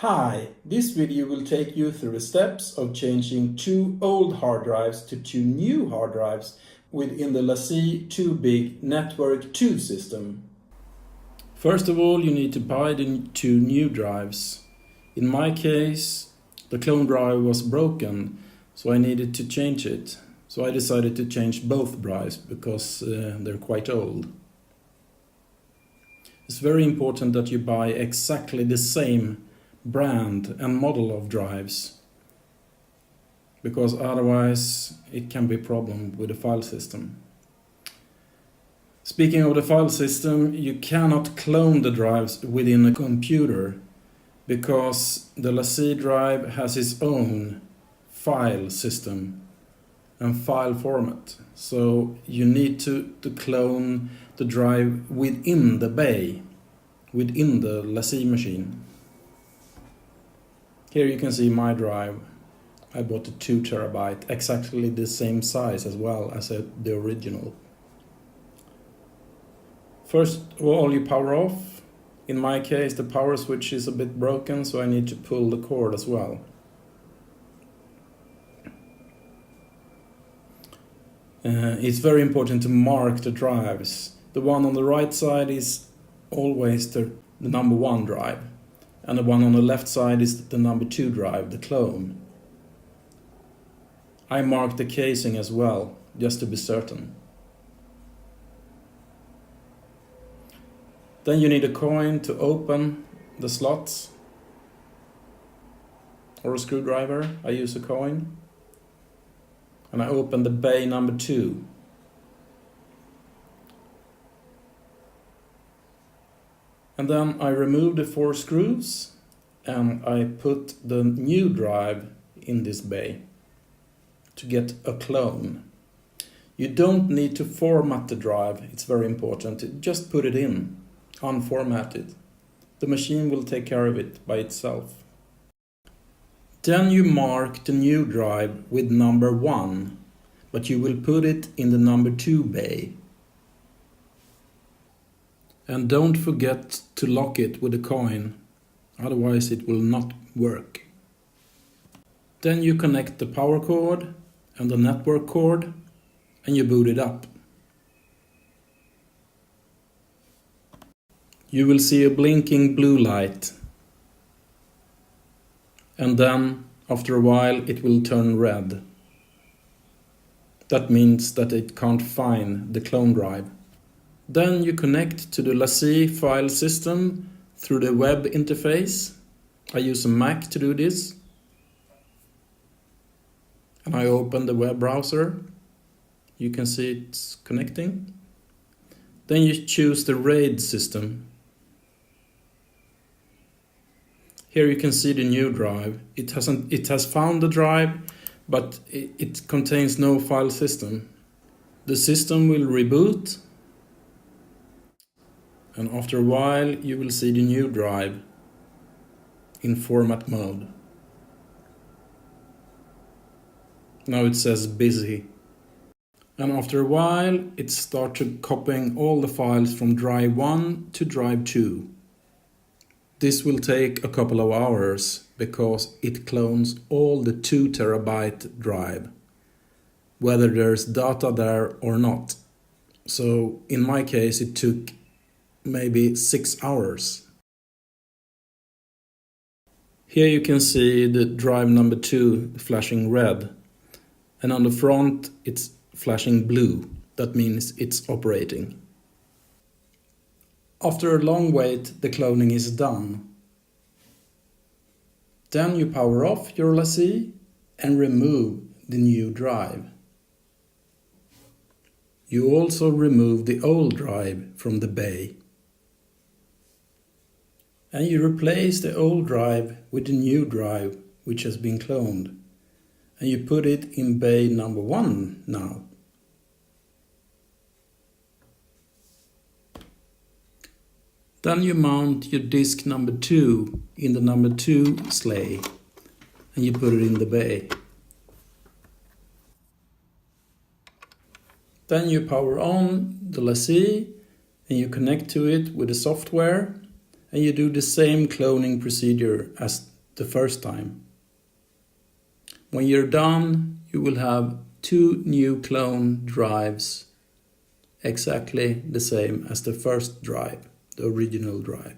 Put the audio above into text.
Hi, this video will take you through the steps of changing two old hard drives to two new hard drives within the Lacie 2-big Network 2 system. First of all, you need to buy the two new drives. In my case, the clone drive was broken, so I needed to change it. So I decided to change both drives because they're quite old. It's very important that you buy exactly the same brand and model of drives, because otherwise it can be a problem with the file system. Speaking of the file system, you cannot clone the drives within a computer because the Lacie drive has its own file system and file format. So you need to clone the drive within the bay, within the Lacie machine. Here you can see my drive. I bought a 2 terabyte, exactly the same size as well as the original. First of all, you power off. In my case, the power switch is a bit broken, so I need to pull the cord as well. It's very important to mark the drives. The one on the right side is always the number 1 drive. And the one on the left side is the number 2 drive, the clone. I marked the casing as well, just to be certain. Then you need a coin to open the slots, or a screwdriver. I use a coin. And I open the bay number 2. And then I remove the 4 screws and I put the new drive in this bay to get a clone. You don't need to format the drive, it's very important. Just put it in, unformat it. The machine will take care of it by itself. Then you mark the new drive with number 1, but you will put it in the number 2 bay. And don't forget to lock it with a coin, otherwise it will not work. Then you connect the power cord and the network cord and you boot it up. You will see a blinking blue light. And then, after a while, it will turn red. That means that it can't find the clone drive. Then you connect to the Lacie file system through the web interface. I use a Mac to do this. And I open the web browser. You can see it's connecting. Then you choose the RAID system. Here you can see the new drive. It has found the drive, but it contains no file system. The system will reboot. And after a while you will see the new drive in format mode. Now it says busy. And after a while it starts copying all the files from drive 1 to drive 2. This will take a couple of hours because it clones all the 2 terabyte drive, whether there's data there or not. So in my case it took maybe 6 hours. Here you can see the drive number 2 flashing red, and on the front it's flashing blue. That means it's operating. After a long wait, the cloning is done. Then you power off your Lacie and remove the new drive. You also remove the old drive from the bay. And you replace the old drive with the new drive which has been cloned. And you put it in bay number 1 now. Then you mount your disk number 2 in the number 2 sleigh and you put it in the bay. Then you power on the Lacie and you connect to it with the software and you do the same cloning procedure as the first time. When you're done, you will have 2 new clone drives exactly the same as the first drive, the original drive.